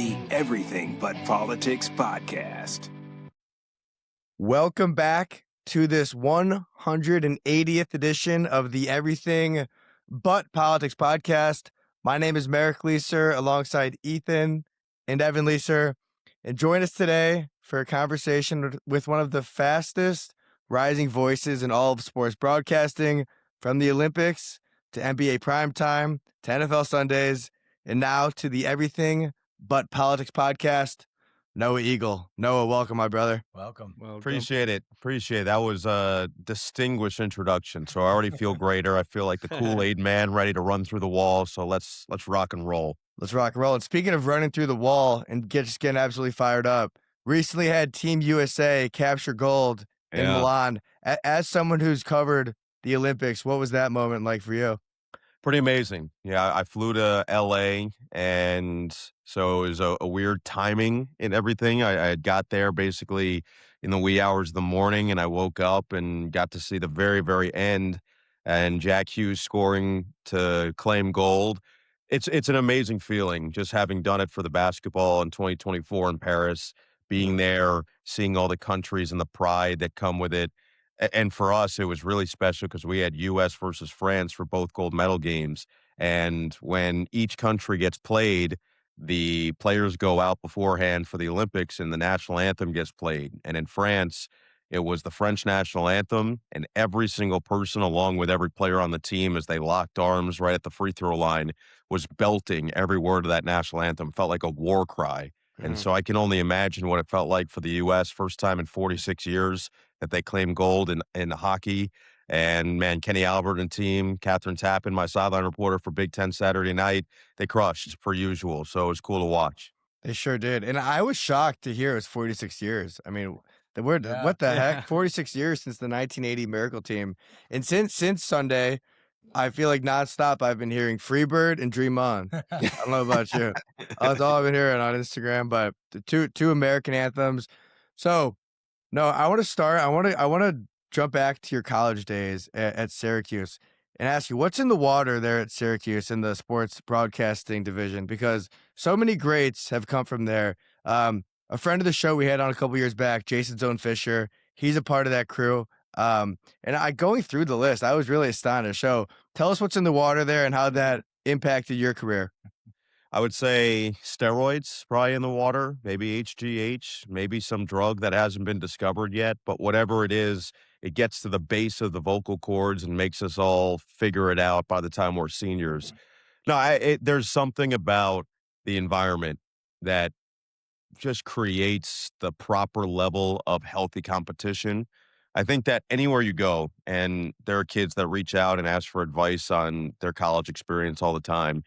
the Everything But Politics podcast. Welcome back to this 180th edition of the Everything But Politics podcast. My name is Merrick Leeser alongside Ethan and Evan Leeser. And join us today for a conversation with one of the fastest rising voices in all of sports broadcasting, from the Olympics to NBA primetime to NFL Sundays, and now to the Everything But Politics podcast, Noah Eagle. Noah, welcome, my brother. Welcome. Appreciate it. That was a distinguished introduction. So I already feel greater. I feel like the Kool-Aid man ready to run through the wall. So let's rock and roll. Let's rock and roll. And speaking of running through the wall and just getting absolutely fired up, recently had Team USA capture gold in Milan. As someone who's covered the Olympics, what was that moment like for you? Pretty amazing. Yeah, I flew to LA, and so it was a weird timing in everything. I had got there basically in the wee hours of the morning, and I woke up and got to see the very, very end and Jack Hughes scoring to claim gold. It's an amazing feeling, just having done it for the basketball in 2024 in Paris, being there, seeing all the countries and the pride that come with it. And for us, it was really special because we had U.S. versus France for both gold medal games. And when each country gets played, the players go out beforehand for the Olympics and the national anthem gets played. And in France, it was the French national anthem, and every single person, along with every player on the team, as they locked arms right at the free throw line, was belting every word of that national anthem. Felt like a war cry. And so I can only imagine what it felt like for the U.S. First time in 46 years that they claimed gold in hockey. And, man, Kenny Albert and team, Catherine Tappan, my sideline reporter for Big Ten Saturday night, they crushed per usual. So it was cool to watch. They sure did. And I was shocked to hear it was 46 years. I mean, what the heck? 46 years since the 1980 Miracle Team. And since Sunday, I feel like nonstop I've been hearing Freebird and Dream On. I don't know about you. That's all I've been hearing on Instagram, but the two American anthems. So, no, I want to start. I want to jump back to your college days at Syracuse and ask you, what's in the water there at Syracuse in the sports broadcasting division? Because so many greats have come from there. A friend of the show we had on a couple years back, Jason Zone Fisher, he's a part of that crew. And going through the list, I was really astonished. So tell us what's in the water there and how that impacted your career. I would say steroids probably in the water, maybe HGH, maybe some drug that hasn't been discovered yet. But whatever it is, it gets to the base of the vocal cords and makes us all figure it out by the time we're seniors. No, there's something about the environment that just creates the proper level of healthy competition. I think that anywhere you go, and there are kids that reach out and ask for advice on their college experience all the time,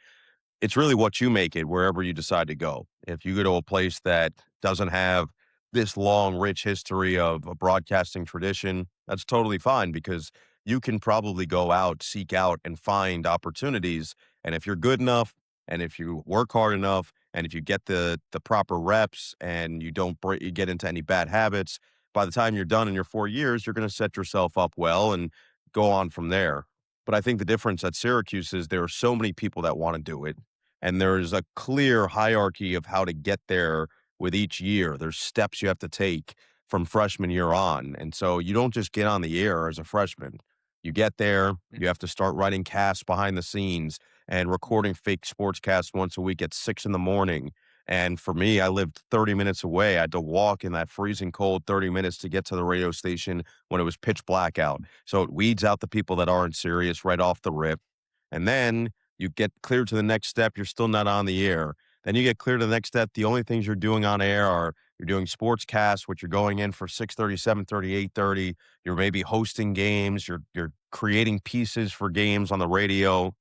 it's really what you make it wherever you decide to go. If you go to a place that doesn't have this long, rich history of a broadcasting tradition, that's totally fine because you can probably go out, seek out, and find opportunities. And if you're good enough, and if you work hard enough, and if you get the proper reps and you don't you get into any bad habits, by the time you're done in your 4 years, you're going to set yourself up well and go on from there. But I think the difference at Syracuse is there are so many people that want to do it. And there's a clear hierarchy of how to get there with each year. There's steps you have to take from freshman year on. And so you don't just get on the air as a freshman. You get there, you have to start writing casts behind the scenes and recording fake sportscasts once a week at 6 a.m. And for me, I lived 30 minutes away. I had to walk in that freezing cold 30 minutes to get to the radio station when it was pitch black out. So it weeds out the people that aren't serious right off the rip. And then you get cleared to the next step. You're still not on the air. Then you get cleared to the next step. The only things you're doing on air are you're doing sportscasts, which you're going in for 6:30, 7:30, 8:30. You're maybe hosting games. You're creating pieces for games on the radio.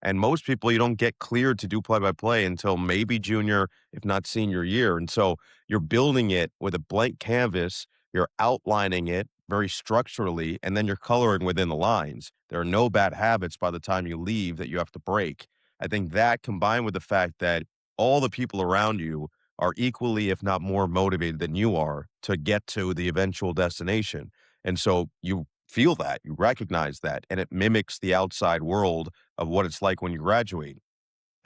And most people, you don't get cleared to do play-by-play until maybe junior, if not senior year. And so you're building it with a blank canvas. You're outlining it very structurally, and then you're coloring within the lines. There are no bad habits by the time you leave that you have to break. I think that combined with the fact that all the people around you are equally, if not more motivated than you are to get to the eventual destination. And so you feel that, you recognize that, and it mimics the outside world of what it's like when you graduate.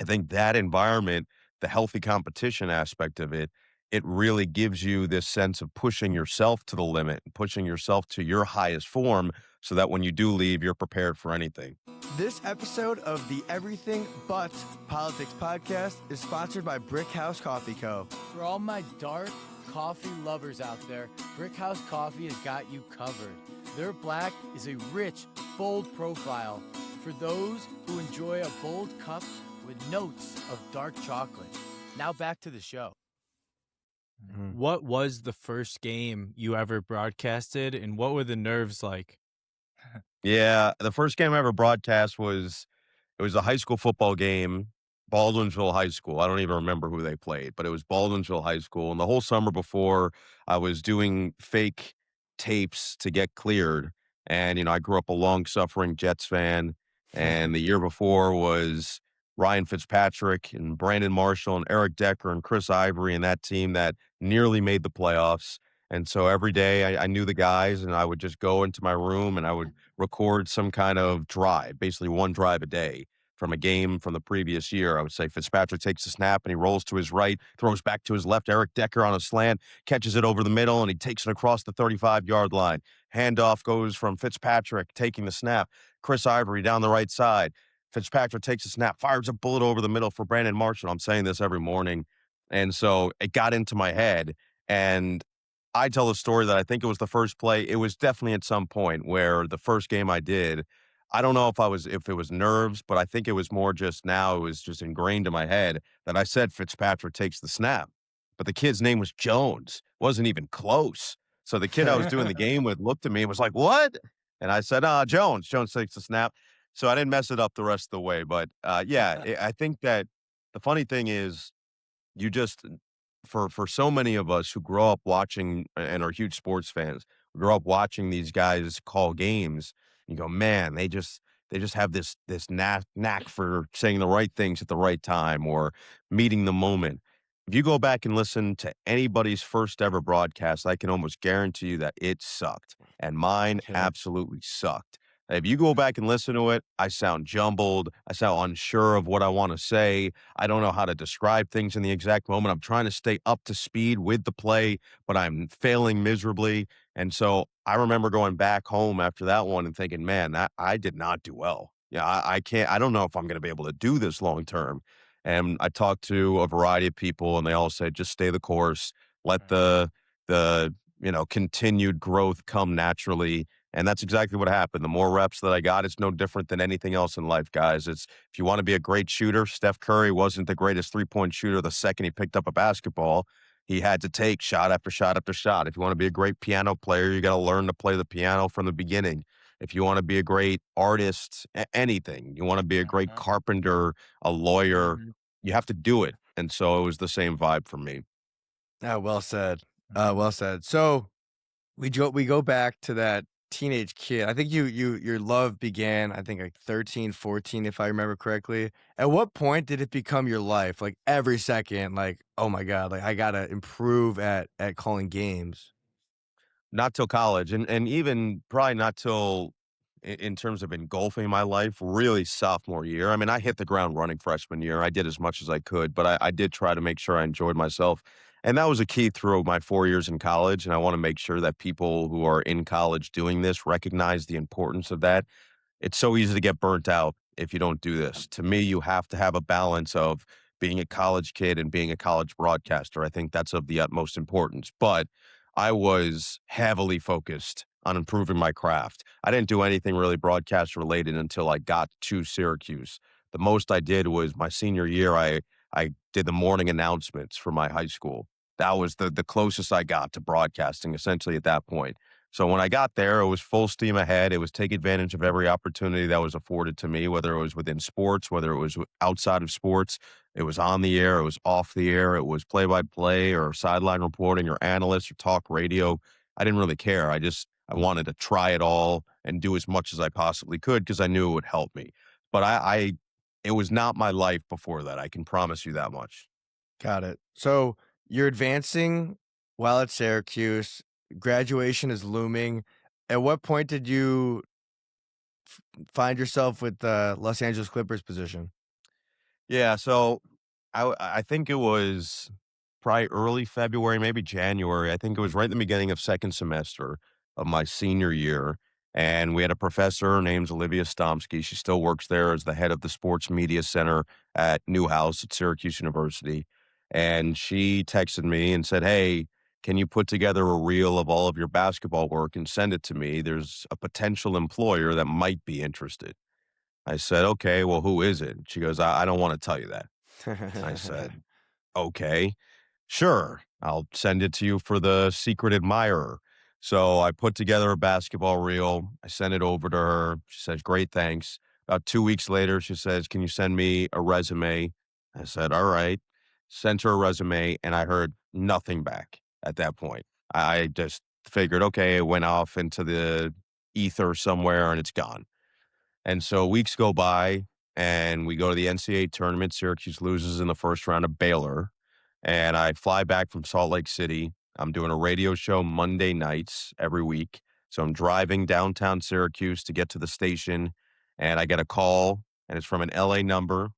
I think that environment the healthy competition aspect of it, it really gives you this sense of pushing yourself to the limit, pushing yourself to your highest form so that when you do leave, you're prepared for anything. This episode of the Everything But Politics podcast is sponsored by Brick House Coffee Co. For all my dark coffee lovers out there, Brick House Coffee has got you covered. Their black is a rich, bold profile for those who enjoy a bold cup with notes of dark chocolate. Now back to the show. What was the first game you ever broadcasted, and what were the nerves like? Yeah, the first game I ever broadcast was a high school football game, Baldwinsville High School. I don't even remember who they played, but it was Baldwinsville High School. And the whole summer before, I was doing fake tapes to get cleared. And, I grew up a long-suffering Jets fan. And the year before was Ryan Fitzpatrick and Brandon Marshall and Eric Decker and Chris Ivory and that team that nearly made the playoffs. And so every day I knew the guys, and I would just go into my room and I would record some kind of drive, basically one drive a day from a game from the previous year. I would say Fitzpatrick takes a snap and he rolls to his right, throws back to his left. Eric Decker on a slant, catches it over the middle, and he takes it across the 35-yard line. Handoff goes from Fitzpatrick taking the snap. Chris Ivory down the right side. Fitzpatrick takes a snap, fires a bullet over the middle for Brandon Marshall. I'm saying this every morning. And so it got into my head. And I tell a story that I think it was the first play. It was definitely at some point where the first game I did, I don't know if it was nerves, but I think it was more just now it was just ingrained in my head that I said Fitzpatrick takes the snap. But the kid's name was Jones. Wasn't even close. So the kid I was doing the game with looked at me and was like, "What?" And I said, Jones. Jones takes the snap. So I didn't mess it up the rest of the way. But I think that the funny thing is you just for so many of us who grow up watching and are huge sports fans, we grow up watching these guys call games. You go, man, they just have this knack for saying the right things at the right time or meeting the moment. If you go back and listen to anybody's first ever broadcast, I can almost guarantee you that it sucked, and mine absolutely sucked. If you go back and listen to it, I sound jumbled. I sound unsure of what I want to say. I don't know how to describe things in the exact moment. I'm trying to stay up to speed with the play, but I'm failing miserably. And so I remember going back home after that one and thinking, man, I did not do well. Yeah, I can't, I don't know if I'm going to be able to do this long term. And I talked to a variety of people and they all said, just stay the course, let the continued growth come naturally. And that's exactly what happened. The more reps that I got, it's no different than anything else in life, guys. If you want to be a great shooter, Steph Curry wasn't the greatest three-point shooter the second he picked up a basketball. He had to take shot after shot after shot. If you want to be a great piano player, you got to learn to play the piano from the beginning. If you want to be a great artist, anything, you want to be a great carpenter, a lawyer, you have to do it. And so it was the same vibe for me. Well said. Well said. So we go back to that teenage kid. I think your love began, I think like 13, 14, if I remember correctly. At what point did it become your life? Like every second, like, oh my God, like I gotta improve at calling games. Not till college, and even probably not till in terms of engulfing my life, really sophomore year. I mean, I hit the ground running freshman year. I did as much as I could, but I did try to make sure I enjoyed myself. And that was a key through my 4 years in college. And I want to make sure that people who are in college doing this recognize the importance of that. It's so easy to get burnt out if you don't do this. To me, you have to have a balance of being a college kid and being a college broadcaster. I think that's of the utmost importance. But I was heavily focused on improving my craft. I didn't do anything really broadcast related until I got to Syracuse. The most I did was my senior year. I did the morning announcements for my high school. That was the closest I got to broadcasting essentially at that point. So when I got there, it was full steam ahead. It was take advantage of every opportunity that was afforded to me, whether it was within sports, whether it was outside of sports. It was on the air, it was off the air, it was play-by-play or sideline reporting or analyst or talk radio. I didn't really care. I wanted to try it all and do as much as I possibly could because I knew it would help me. But it was not my life before that. I can promise you that much. Got it. So you're advancing while at Syracuse. Graduation is looming. At what point did you find yourself with the Los Angeles Clippers position? Yeah, so I think it was probably early February, maybe January. I think it was right in the beginning of second semester of my senior year. And we had a professor, her name's Olivia Stomsky. She still works there as the head of the Sports Media Center at Newhouse at Syracuse University. And she texted me and said, "Hey, can you put together a reel of all of your basketball work and send it to me? There's a potential employer that might be interested." I said, "Okay, well, who is it?" She goes, I don't want to tell you that." I said, "Okay, sure. I'll send it to you for the secret admirer." So I put together a basketball reel. I sent it over to her. She says, "Great, thanks." About 2 weeks later, she says, "Can you send me a resume?" I said, "All right." Sent her a resume, and I heard nothing back at that point. I just figured, okay, it went off into the ether somewhere and it's gone. And so weeks go by, and we go to the NCAA tournament. Syracuse loses in the first round of Baylor, and I fly back from Salt Lake City. I'm doing a radio show Monday nights every week. So I'm driving downtown Syracuse to get to the station, and I get a call, and it's from an LA number.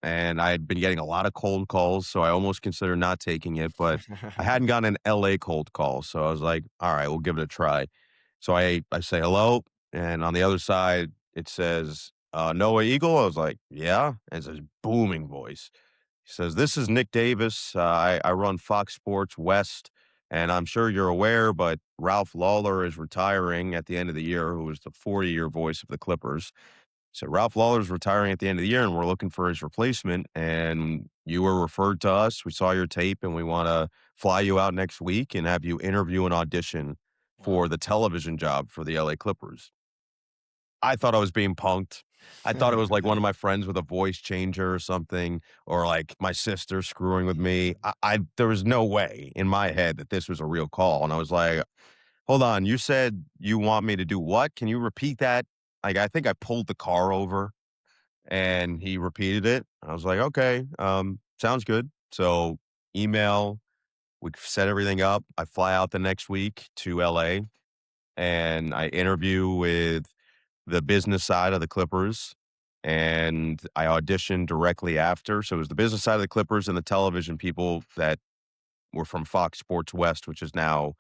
And I had been getting a lot of cold calls, so I almost considered not taking it, but I hadn't gotten an LA cold call. So I was like, all right, we'll give it a try. So I say hello, and on the other side, it says, Noah Eagle. I was like, yeah. And it's a booming voice. He says, "This is Nick Davis. I run Fox Sports West, and I'm sure you're aware, but Ralph Lawler is retiring at the end of the year, who was the 40-year voice of the Clippers. So Ralph Lawler's retiring at the end of the year, and we're looking for his replacement. And you were referred to us. We saw your tape, and we want to fly you out next week and have you interview and audition for the television job for the LA Clippers." I thought I was being punked. I thought it was like one of my friends with a voice changer or something, or like my sister screwing with me. There was no way in my head that this was a real call. And I was like, hold on, you said you want me to do what? Can you repeat that? Like, I think I pulled the car over, and he repeated it. I was like, okay, sounds good. So email, we set everything up. I fly out the next week to LA, and I interview with the business side of the Clippers, and I auditioned directly after. So it was the business side of the Clippers and the television people that were from Fox Sports West, which is now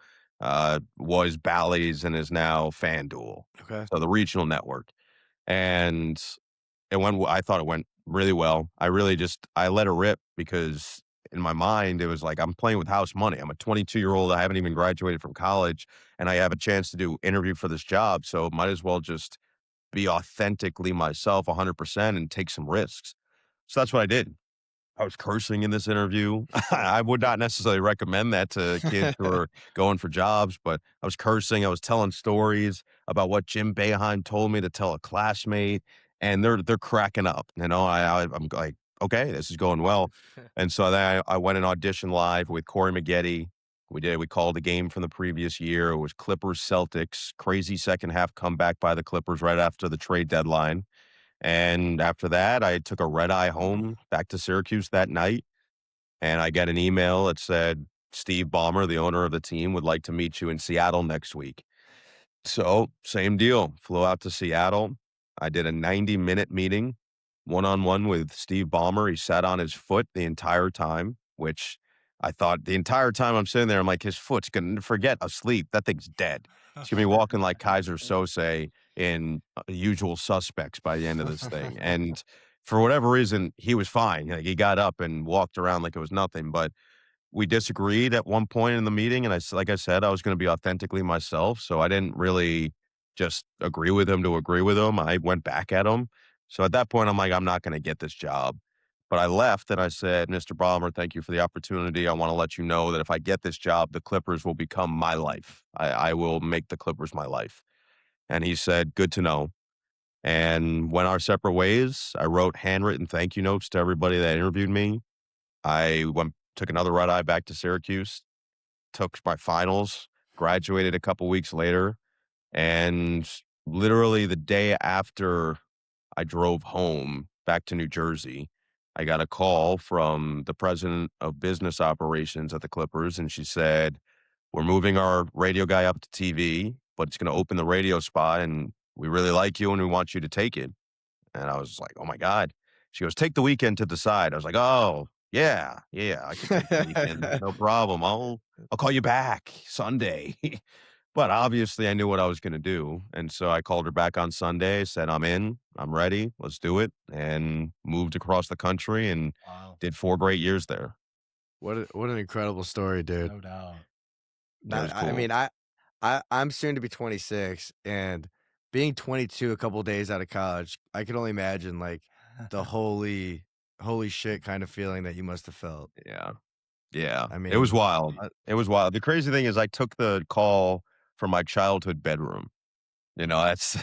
was Bally's and is now FanDuel. Okay. So the regional network. And I thought it went really well. I let it rip because in my mind, it was like, I'm playing with house money. I'm a 22-year-old. I haven't even graduated from college, and I have a chance to do interview for this job. So might as well just be authentically myself 100% and take some risks. So that's what I did. I was cursing in this interview. I would not necessarily recommend that to kids who are going for jobs, but I was cursing. I was telling stories about what Jim Boeheim told me to tell a classmate, and they're cracking up. I'm like, okay, this is going well. And so then I went and auditioned live with Corey Maggette. We called the game from the previous year. It was Clippers Celtics, crazy second half comeback by the Clippers right after the trade deadline. And after that, I took a red eye home back to Syracuse that night. And I got an email that said, "Steve Ballmer, the owner of the team, would like to meet you in Seattle next week." So same deal. Flew out to Seattle. I did a 90-minute meeting, one-on-one with Steve Ballmer. He sat on his foot the entire time, which I thought the entire time I'm sitting there, I'm like, his foot's going to forget asleep. That thing's dead. He's going to be walking like Kaiser Sose in Usual Suspects by the end of this thing. And for whatever reason, he was fine. Like, he got up and walked around like it was nothing. But we disagreed at one point in the meeting, and like I said, I was going to be authentically myself, so I didn't really just agree with him to agree with him. I went back at him. So at that point, I'm like, I'm not going to get this job. But I left and I said, "Mr. Ballmer, thank you for the opportunity. I want to let you know that if I get this job, the Clippers will become my life. I will make the Clippers my life." And he said, "Good to know." And went our separate ways. I wrote handwritten thank you notes to everybody that interviewed me. Took another red eye back to Syracuse, took my finals, graduated a couple weeks later, and literally the day after I drove home back to New Jersey, I got a call from the president of business operations at the Clippers, and she said, "We're moving our radio guy up to TV, but it's going to open the radio spot, and we really like you, and we want you to take it." And I was like, "Oh my God." She goes, "Take the weekend to decide." I was like, "Oh, Yeah, yeah, I could take the weekend, no problem. I'll call you back Sunday. But obviously, I knew what I was gonna do, and so I called her back on Sunday, said, "I'm in, I'm ready, let's do it," and moved across the country and Wow. did 4 great years there. What an incredible story, dude. No doubt. It was I cool. mean, I'm soon to be 26, and being 22 a couple days out of college, I can only imagine like the holy shit kind of feeling that you must have felt. Yeah. Yeah, I it was mean, wild. uh, It was wild. The crazy thing is I took the call from my childhood bedroom. That's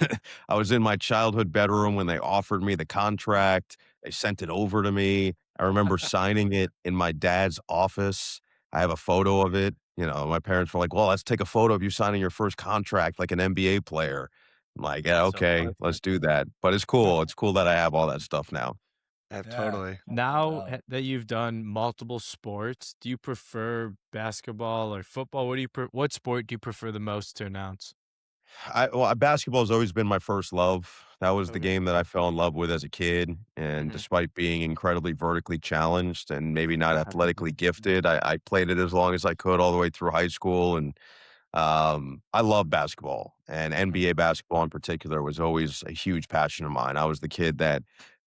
I was in my childhood bedroom when they offered me the contract. They sent it over to me. I remember signing it in my dad's office. I have a photo of it. My parents were like, "Well, let's take a photo of you signing your first contract like an NBA player." I'm like, "Yeah, That's so okay, fun. let's do that." But it's cool. It's cool that I have all that stuff now. Yeah. totally. No Now doubt. that you've done multiple sports, do you prefer basketball or football? What sport do you prefer the most to announce? Basketball has always been my first love. That was the Okay. game that I fell in love with as a kid, and Mhm. despite being incredibly vertically challenged and maybe not athletically gifted, I played it as long as I could all the way through high school, and I love basketball, and NBA basketball in particular was always a huge passion of mine. I was the kid that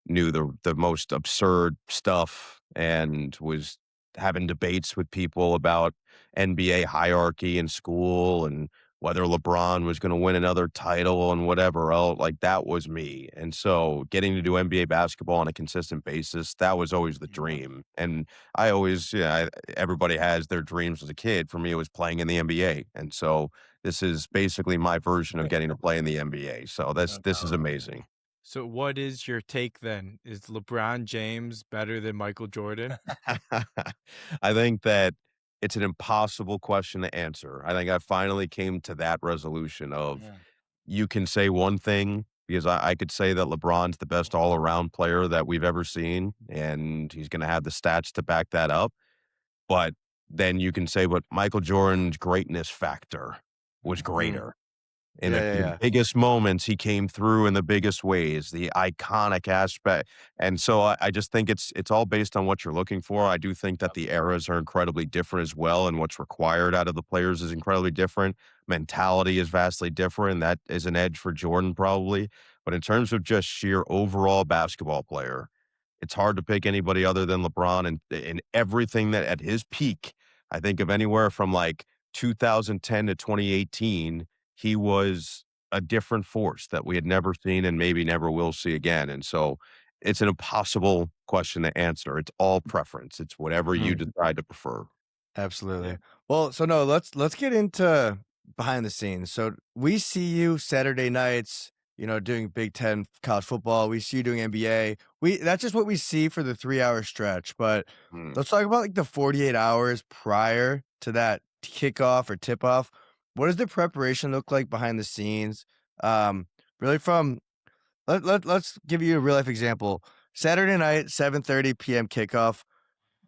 knew the most absurd stuff and was having debates with people about NBA hierarchy in school and whether LeBron was going to win another title and whatever else. Like that was me. And so getting to do NBA basketball on a consistent basis, that was always the Yeah. dream. And I always, everybody has their dreams as a kid. For me, it was playing in the NBA. And so this is basically my version of getting to play in the NBA. So No this is doubt. amazing. So, what is your take then? Is LeBron James better than Michael Jordan? I think that it's an impossible question to answer. I think I finally came to that resolution of Yeah. you can say one thing because I could say that LeBron's the best all around player that we've ever seen, and he's going to have the stats to back that up. But then you can say, but Michael Jordan's greatness factor was Mhm. Mhm. greater. In Yeah, yeah, the yeah. biggest moments, he came through in the biggest ways, the iconic aspect, and so I just think it's all based on what you're looking for. I do think that the eras are incredibly different as well, and what's required out of the players is incredibly different. Mentality is vastly different. That is an edge for Jordan probably, but in terms of just sheer overall basketball player, it's hard to pick anybody other than LeBron and in everything that at his peak, I think of anywhere from like 2010 to 2018 he was a different force that we had never seen and maybe never will see again. And so it's an impossible question to answer. It's all preference. It's whatever you Mhm. decide to prefer. Yeah. Absolutely. Well, so no, let's get into behind the scenes. So we see you Saturday nights, doing Big Ten college football. We see you doing NBA. That's just what we see for the 3 hour stretch. But Mm. let's talk about like the 48 hours prior to that kickoff or tip off. What does the preparation look like behind the scenes? Really from let's give you a real life example. Saturday night, 7:30 p.m. kickoff.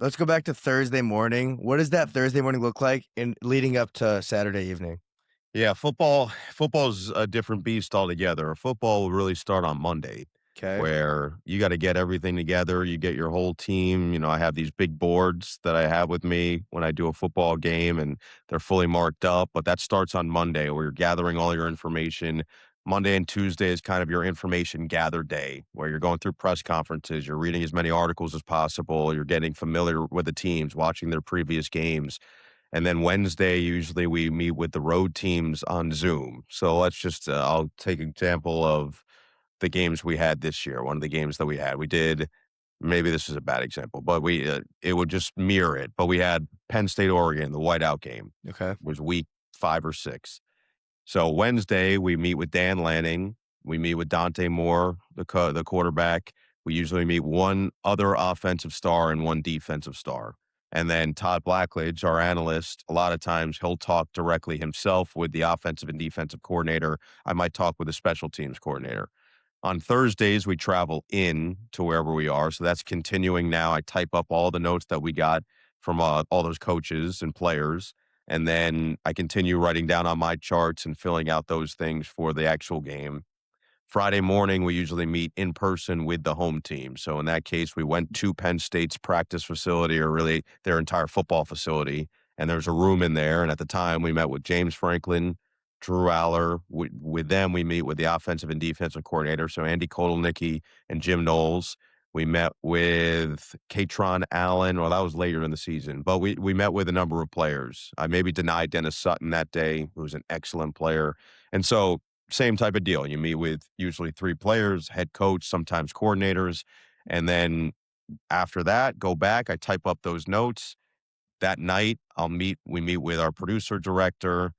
Let's go back to Thursday morning. What does that Thursday morning look like in leading up to Saturday evening? Yeah, football's a different beast altogether. Football will really start on Monday, Okay. where you got to get everything together. You get your whole team. I have these big boards that I have with me when I do a football game, and they're fully marked up. But that starts on Monday, where you're gathering all your information. Monday and Tuesday is kind of your information gather day, where you're going through press conferences, you're reading as many articles as possible, you're getting familiar with the teams, watching their previous games. And then Wednesday, usually we meet with the road teams on Zoom. So let's just, I'll take example of the games we had this year. One of the games that we did, maybe this is a bad example, but it would just mirror it. But we had Penn State, Oregon, the whiteout game Okay. was week 5 or 6. So Wednesday, we meet with Dan Lanning. We meet with Dante Moore, the quarterback. We usually meet one other offensive star and one defensive star. And then Todd Blackledge, our analyst, a lot of times he'll talk directly himself with the offensive and defensive coordinator. I might talk with the special teams coordinator. On Thursdays, we travel in to wherever we are. So that's continuing now. I type up all the notes that we got from all those coaches and players. And then I continue writing down on my charts and filling out those things for the actual game. Friday morning, we usually meet in person with the home team. So in that case, we went to Penn State's practice facility, or really their entire football facility. And there's a room in there. And at the time, we met with James Franklin, Drew Aller. With them, we meet with the offensive and defensive coordinator. So Andy Kotelnicki and Jim Knowles. We met with Katron Allen. Well, that was later in the season. But we met with a number of players. I maybe denied Dennis Sutton that day, who was an excellent player. And so same type of deal. You meet with usually 3 players, head coach, sometimes coordinators. And then after that, go back. I type up those notes. That night, we meet with our producer director,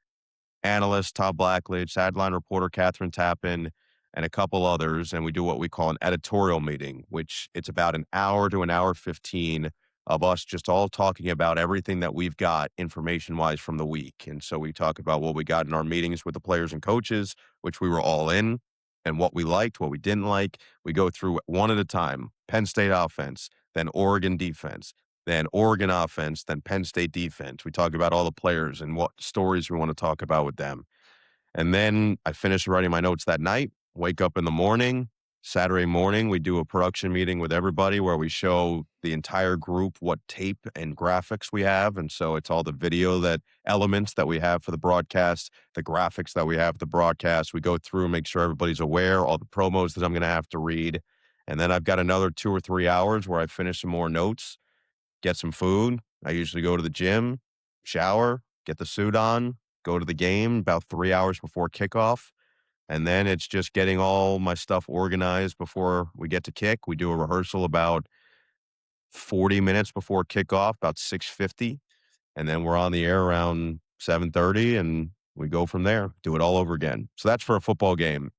analyst Todd Blackledge, sideline reporter Catherine Tappan, and a couple others, and we do what we call an editorial meeting, which it's about an hour to an hour 15 of us just all talking about everything that we've got information-wise from the week. And so we talk about what we got in our meetings with the players and coaches, which we were all in, and what we liked, what we didn't like. We go through one at a time. Penn State offense, then Oregon defense, then Oregon offense, then Penn State defense. We talk about all the players and what stories we want to talk about with them. And then I finish writing my notes that night, wake up in the morning. Saturday morning, we do a production meeting with everybody where we show the entire group what tape and graphics we have. And so it's all the video elements that we have for the broadcast, the graphics that we have for the broadcast. We go through, make sure everybody's aware, all the promos that I'm going to have to read. And then I've got another 2 or 3 hours where I finish some more notes, get some food. I usually go to the gym, shower, get the suit on, go to the game about 3 hours before kickoff. And then it's just getting all my stuff organized before we get to kick. We do a rehearsal about 40 minutes before kickoff, about 6:50. And then we're on the air around 7:30, and we go from there, do it all over again. So that's for a football game.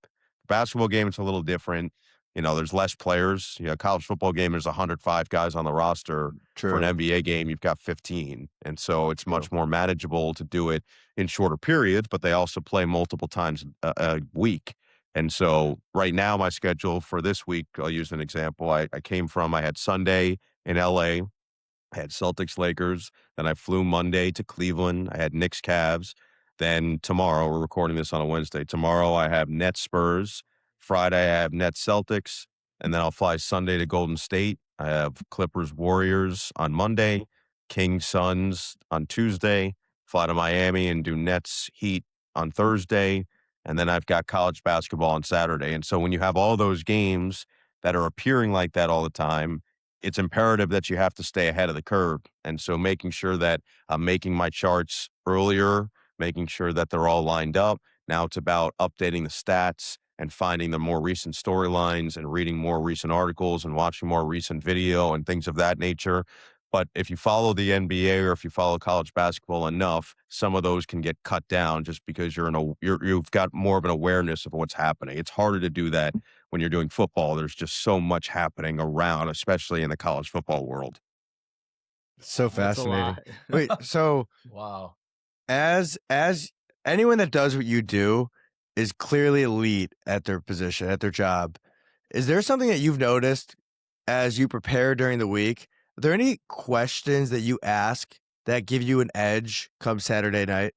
Basketball game, it's a little different. There's less players. College football game, there's 105 guys on the roster. True. For an NBA game, you've got 15. And so it's much more manageable to do it in shorter periods, but they also play multiple times a week. And so right now, my schedule for this week, I'll use an example. I had Sunday in LA. I had Celtics Lakers. Then I flew Monday to Cleveland. I had Knicks Cavs. Then tomorrow, we're recording this on a Wednesday. Tomorrow I have Nets Spurs. Friday I have Nets Celtics. And then I'll fly Sunday to Golden State. I have Clippers Warriors on Monday, Kings Suns on Tuesday, fly to Miami and do Nets Heat on Thursday. And then I've got college basketball on Saturday. And so when you have all those games that are appearing like that all the time, it's imperative that you have to stay ahead of the curve. And so making sure that I'm making my charts earlier, making sure that they're all lined up. Now it's about updating the stats and finding the more recent storylines and reading more recent articles and watching more recent video and things of that nature. But if you follow the NBA or if you follow college basketball enough, some of those can get cut down just because you've got more of an awareness of what's happening. It's harder to do that when you're doing football. There's just so much happening around, especially in the college football world. So fascinating. Wait, so Wow. as anyone that does what you do is clearly elite at their position, at their job. Is there something that you've noticed as you prepare during the week? Are there any questions that you ask that give you an edge come Saturday night?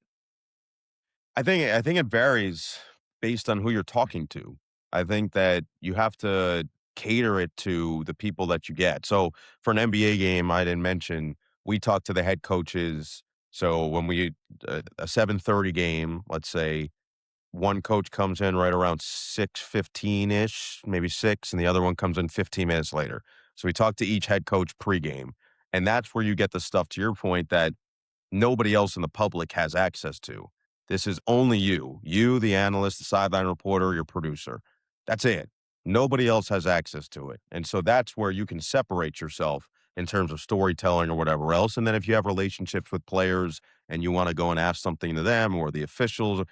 I think it varies based on who you're talking to. I think that you have to cater it to the people that you get. So for an NBA game, I didn't mention, we talk to the head coaches. So when a 7:30 game, let's say, one coach comes in right around 6:15-ish, maybe 6, and the other one comes in 15 minutes later. So we talk to each head coach pregame, and that's where you get the stuff, to your point, that nobody else in the public has access to. This is only you, the analyst, the sideline reporter, your producer. That's it. Nobody else has access to it. And so that's where you can separate yourself in terms of storytelling or whatever else. And then if you have relationships with players and you want to go and ask something to them or the officials,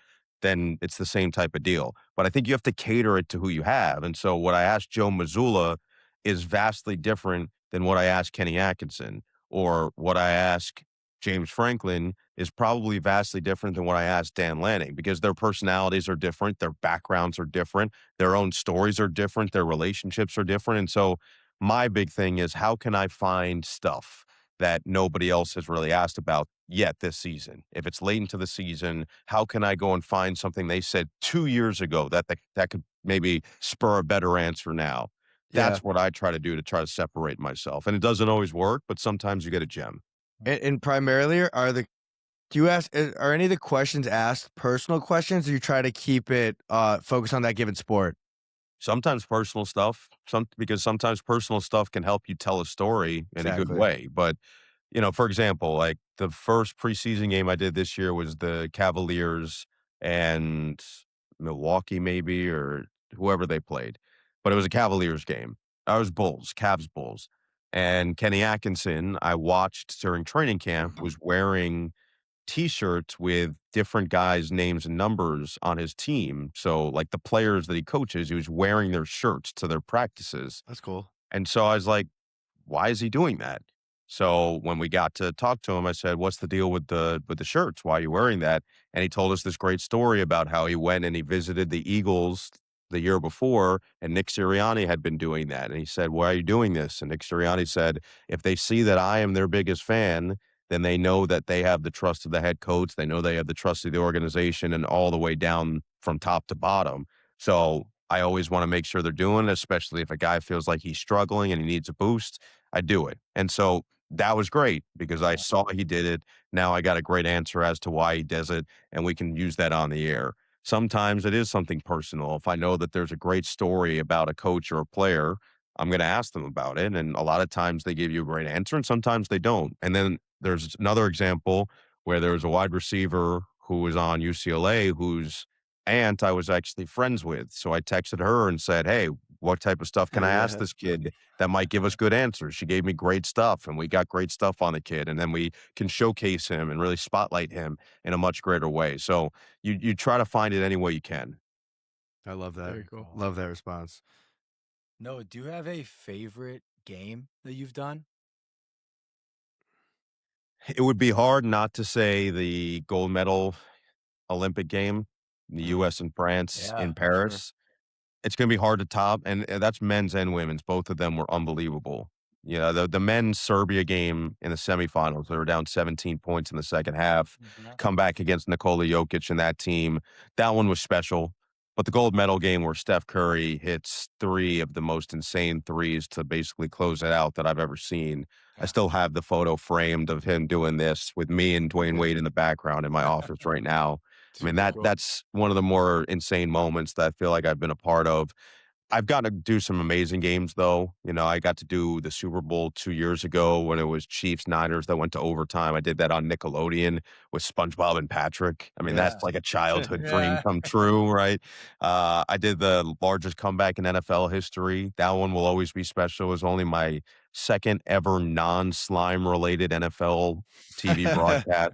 then it's the same type of deal. But I think you have to cater it to who you have. And so what I asked Joe Mazzulla is vastly different than what I asked Kenny Atkinson, or what I ask James Franklin is probably vastly different than what I asked Dan Lanning, because their personalities are different, their backgrounds are different, their own stories are different, their relationships are different. And so my big thing is, how can I find stuff that nobody else has really asked about yet this season. If it's late into the season, how can I go and find something they said 2 years ago that could maybe spur a better answer now? Yeah. That's what I try to do to try to separate myself. And it doesn't always work, but sometimes you get a gem. And primarily, are any of the questions asked personal questions, or you try to keep it focused on that given sport? Sometimes personal stuff, because sometimes personal stuff can help you tell a story in a good Exactly. way. But, for example, like the first preseason game I did this year was the Cavaliers and Milwaukee, maybe, or whoever they played. But it was a Cavaliers game. I was Cavs Bulls. And Kenny Atkinson, I watched during training camp, was wearing T-shirts with different guys' names and numbers on his team. So, like the players that he coaches, he was wearing their shirts to their practices. That's cool. And so I was like, why is he doing that? So when we got to talk to him, I said, what's the deal with the shirts? Why are you wearing that? And he told us this great story about how he went and he visited the Eagles the year before, and Nick Sirianni had been doing that. And he said, why are you doing this? And Nick Sirianni said, if they see that I am their biggest fan, then they know that they have the trust of the head coach. They know they have the trust of the organization, and all the way down from top to bottom. So I always want to make sure they're doing it, especially if a guy feels like he's struggling and he needs a boost. I do it. And so that was great because I saw he did it. Now I got a great answer as to why he does it, and we can use that on the air. Sometimes it is something personal. If I know that there's a great story about a coach or a player, I'm going to ask them about it. And a lot of times they give you a great answer, and sometimes they don't. And then there's another example where there was a wide receiver who was on UCLA whose aunt I was actually friends with. So I texted her and said, hey, what type of stuff can I ask this kid that might give us good answers? She gave me great stuff, and we got great stuff on the kid. And then we can showcase him and really spotlight him in a much greater way. So you try to find it any way you can. I love that. Very cool. Love that response. Noah, do you have a favorite game that you've done? It would be hard not to say the gold medal Olympic game, the U.S. and France in Paris. It's going to be hard to top, and that's men's and women's. Both of them were unbelievable. The men's Serbia game in the semifinals, they were down 17 points in the second half, come back against Nikola Jokic and that team. That one was special. But the gold medal game where Steph Curry hits 3 of the most insane threes to basically close it out that I've ever seen. I still have the photo framed of him doing this with me and Dwayne Wade in the background in my office right now. I mean, that's one of the more insane moments that I feel like I've been a part of. I've gotten to do some amazing games, though. I got to do the Super Bowl 2 years ago when it was Chiefs-Niners that went to overtime. I did that on Nickelodeon with SpongeBob and Patrick. I mean, that's like a childhood dream come true, right? I did the largest comeback in NFL history. That one will always be special. It was only my second ever non-slime related NFL TV broadcast.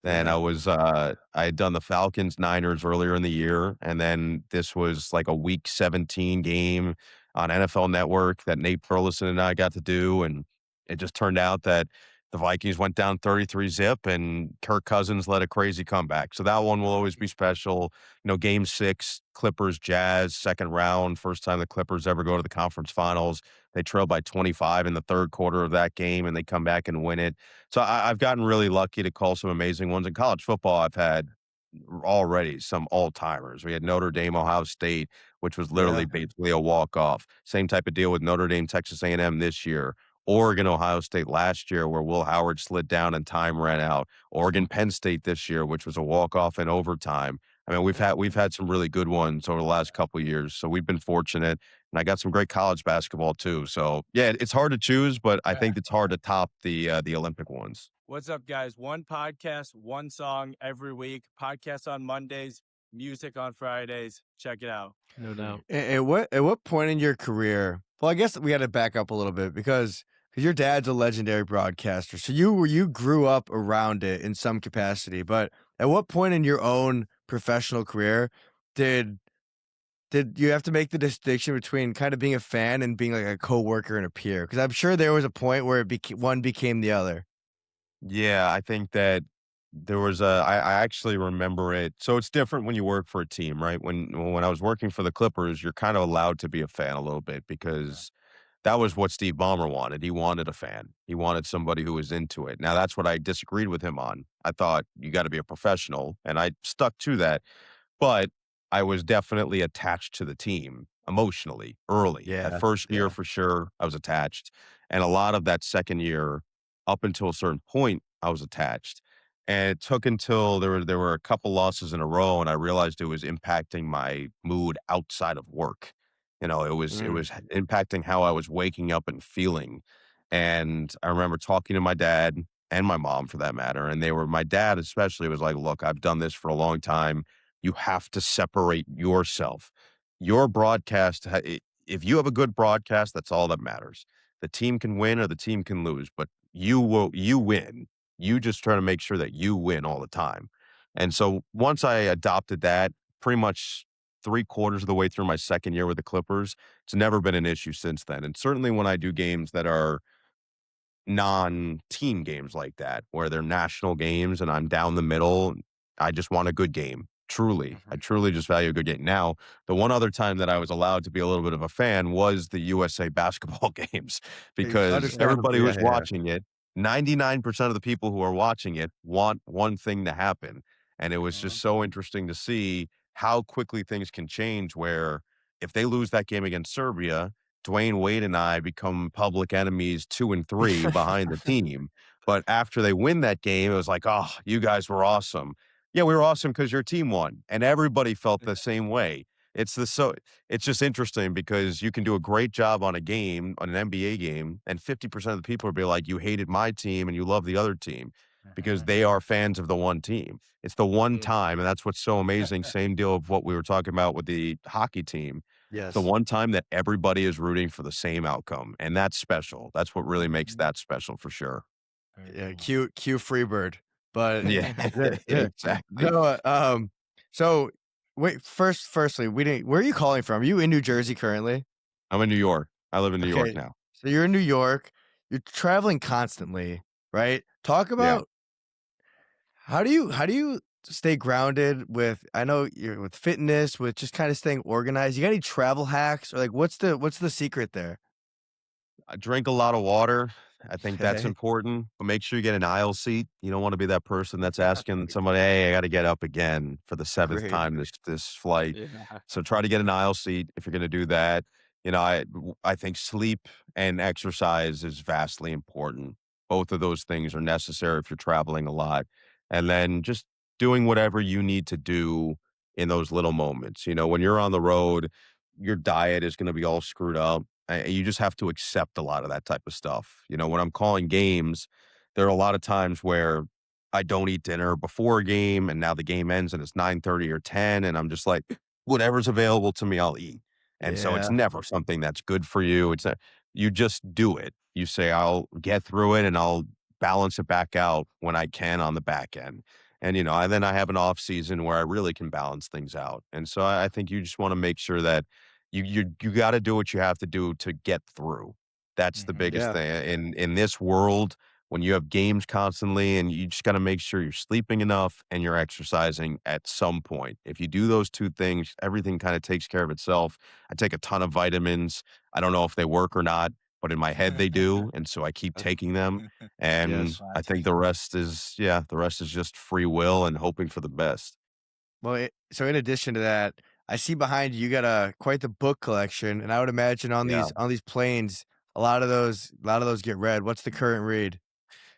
And I had done the Falcons Niners earlier in the year. And then this was like a week 17 game on NFL Network that Nate Burleson and I got to do. And it just turned out that the Vikings went down 33-zip and Kirk Cousins led a crazy comeback. So that one will always be special. Game 6, Clippers Jazz, second round, first time the Clippers ever go to the conference finals. They trailed by 25 in the third quarter of that game, and they come back and win it. So I've gotten really lucky to call some amazing ones. In college football, I've had already some all-timers. We had Notre Dame, Ohio State, which was literally basically a walk-off. Same type of deal with Notre Dame, Texas A&M this year. Oregon, Ohio State last year, where Will Howard slid down and time ran out. Oregon, Penn State this year, which was a walk-off in overtime. I mean, we've had some really good ones over the last couple of years, so we've been fortunate. And I got some great college basketball too. So yeah, it's hard to choose, but I think it's hard to top the Olympic ones. What's up, guys? One podcast, one song every week. Podcast on Mondays, music on Fridays. Check it out. No doubt. At what point in your career? Well, I guess we had to back up a little bit because your dad's a legendary broadcaster, so you grew up around it in some capacity. But at what point in your own professional career did you have to make the distinction between kind of being a fan and being like a coworker and a peer? Because I'm sure there was a point where one became the other. Yeah, I think that there was I actually remember it. So it's different when you work for a team, right? When I was working for the Clippers, you're kind of allowed to be a fan a little bit because that was what Steve Ballmer wanted. He wanted a fan. He wanted somebody who was into it. Now, that's what I disagreed with him on. I thought you got to be a professional, and I stuck to that. But I was definitely attached to the team emotionally early. That Yeah, first year, yeah. for sure, I was attached. And a lot of that second year, up until a certain point, I was attached. And it took until there were a couple losses in a row, and I realized it was impacting my mood outside of work. It was impacting how I was waking up and feeling. And I remember talking to my dad and my mom, for that matter, and my dad especially was like, "Look, I've done this for a long time. You have to separate yourself. Your broadcast, if you have a good broadcast, that's all that matters. The team can win or the team can lose, but you win. You just try to make sure that you win all the time." And so once I adopted that, pretty much 3/4 of the way through my second year with the Clippers, it's never been an issue since then. And certainly when I do games that are non-team games like that, where they're national games and I'm down the middle, I just want a good game. Truly. I truly just value a good game. Now, the one other time that I was allowed to be a little bit of a fan was the USA basketball games, because Understandable. everybody Yeah, who's yeah. watching it, 99% of the people who are watching it want one thing to happen. And it was just so interesting to see how quickly things can change, where if they lose that game against Serbia, Dwayne Wade and I become public enemies 2 and 3 behind the team. But after they win that game, it was like, "Oh, you guys were awesome." Yeah, we were awesome because your team won, and everybody felt the same way. It's just interesting because you can do a great job on a game, on an NBA game, and 50% of the people will be like, "You hated my team and you love the other team," because they are fans of the one team. It's the one time, and that's what's so amazing. Same deal of what we were talking about with the hockey team. It's the Yes. one time that everybody is rooting for the same outcome, and that's special. That's what really makes that special for sure. Yeah, cute Freebird. But Yeah, exactly. no, so wait, firstly, we didn't where are you calling from? Are you in New Jersey currently? I'm in New York. I live in New York Okay, now. so you're in New York, you're traveling constantly, right? Talk Yeah. about how do you stay grounded with I know you're with fitness, with just kind of staying organized. You got any travel hacks or like what's the secret there? I drink a lot of water. I think that's Okay. important, but make sure you get an aisle seat. You don't want to be that person that's asking somebody, "Hey, I got to get up again for the seventh Agreed. time this flight." Yeah. So try to get an aisle seat if you're going to do that. I think sleep and exercise is vastly important. Both of those things are necessary if you're traveling a lot. And then just doing whatever you need to do in those little moments. When you're on the road, your diet is going to be all screwed up. You just have to accept a lot of that type of stuff. When I'm calling games, there are a lot of times where I don't eat dinner before a game, and now the game ends and it's 9:30 or 10, and I'm just like, whatever's available to me, I'll eat. And so it's Yeah. never something that's good for you. You just do it. You say, "I'll get through it and I'll balance it back out when I can on the back end." And then I have an off season where I really can balance things out. And so I think you just want to make sure that you got to do what you have to do to get through. That's the biggest Yeah. thing in this world. When you have games constantly, and you just got to make sure you're sleeping enough and you're exercising at some point. If you do those two things, everything kind of takes care of itself. I take a ton of vitamins. I don't know if they work or not, but in my head they do, and so I keep taking them. And Yes. I think the rest is just free will and hoping for the best. Well, so in addition to that, I see behind you, you got a quite the book collection, and I would imagine on Yeah. these planes, a lot of those get read. What's the current read?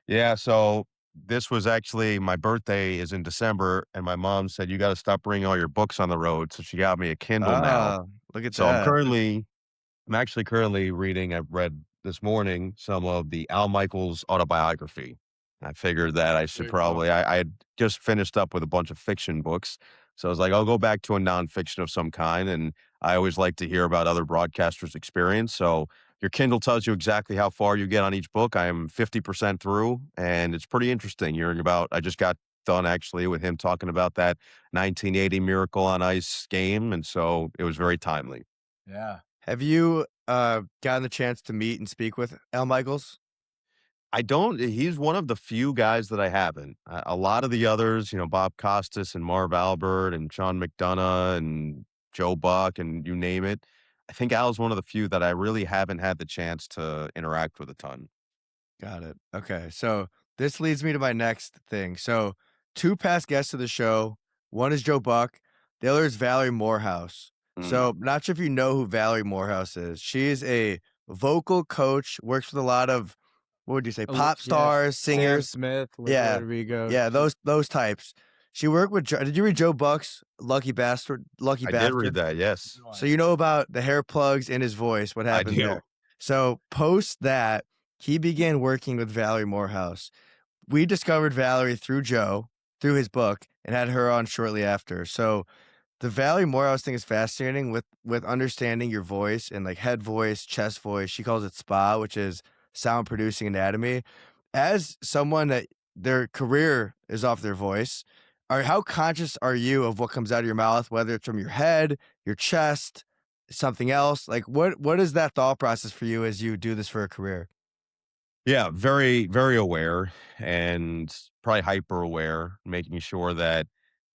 Yeah, so this was actually my birthday is in December, and my mom said, "You gotta stop bringing all your books on the road." So she got me a Kindle now. Ah, look at So I'm that. currently I'm actually currently reading, I've read this morning some of the Al Michaels autobiography. I figured that I should Very cool. probably I had just finished up with a bunch of fiction books. So I was like, I'll go back to a nonfiction of some kind. And I always like to hear about other broadcasters' experience. So your Kindle tells you exactly how far you get on each book. I am 50% through, and it's pretty interesting hearing about. I just got done actually with him talking about that 1980 Miracle on Ice game. And so it was very timely. Yeah. Have you gotten the chance to meet and speak with Al Michaels? I don't he's one of the few guys that I haven't. A lot of the others, Bob Costas and Marv Albert and Sean McDonough and Joe Buck and you name it, I think Al's one of the few that I really haven't had the chance to interact with a ton. Got it. Okay. So this leads me to my next thing. So 2 past guests of the show. One is Joe Buck. The other is Valerie Morehouse. So not sure if you know who Valerie Morehouse is. She is a vocal coach, works with a lot of, what would you say, pop stars, Sam singers. Smith, Yeah. Rodrigo. Yeah, those types. She worked with did you read Joe Buck's Lucky Bastard? I did read that, yes. So you know about the hair plugs in his voice, what happened do. there. So post that, he began working with Valerie Morehouse. We discovered Valerie through Joe, through his book, and had her on shortly after. So the Valerie Morehouse thing is fascinating with understanding your voice and like head voice, chest voice. She calls it SPA, which is sound producing anatomy. As someone that their career is off their voice, how conscious are you of what comes out of your mouth, whether it's from your head, your chest, something else? Like what is that thought process for you as you do this for a career? Yeah, very, very aware and probably hyper aware, making sure that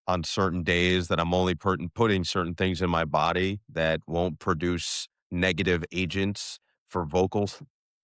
on certain days that I'm only putting certain things in my body that won't produce negative agents for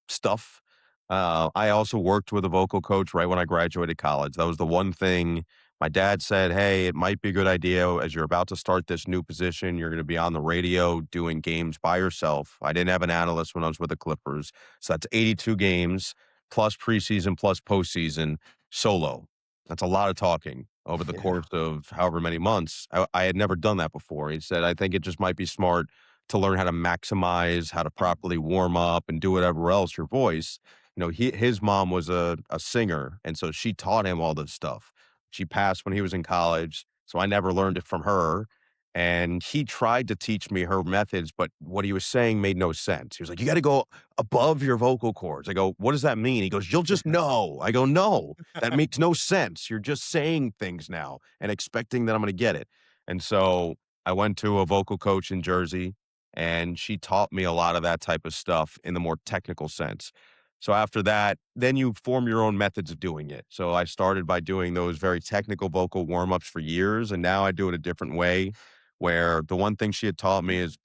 stuff. I also worked with a vocal coach right when I graduated college. That was the one thing my dad said, hey, it might be a good idea as you're about to start this new position. You're going to be on the radio doing games by yourself. I didn't have an analyst when I was with the Clippers. So that's 82 games plus preseason plus postseason solo. That's a lot of talking over the course of however many months. I had never done that before. He said, I think it just might be smart to learn how to maximize, how to properly warm up and do whatever else your voice. You know, his mom was a singer, and so she taught him all this stuff. She passed when he was in college, so I never learned it from her. And he tried to teach me her methods, but what he was saying made no sense. He was like, you got to go above your vocal cords. I go, what does that mean? He goes, you'll just know. I go, no, that makes no sense. You're just saying things now and expecting that I'm going to get it. And so I went to a vocal coach in Jersey, and she taught me a lot of that type of stuff in the more technical sense. So after that, then you form your own methods of doing it. So I started by doing those very technical vocal warm-ups for years, and now I do it a different way, where the one thing she had taught me is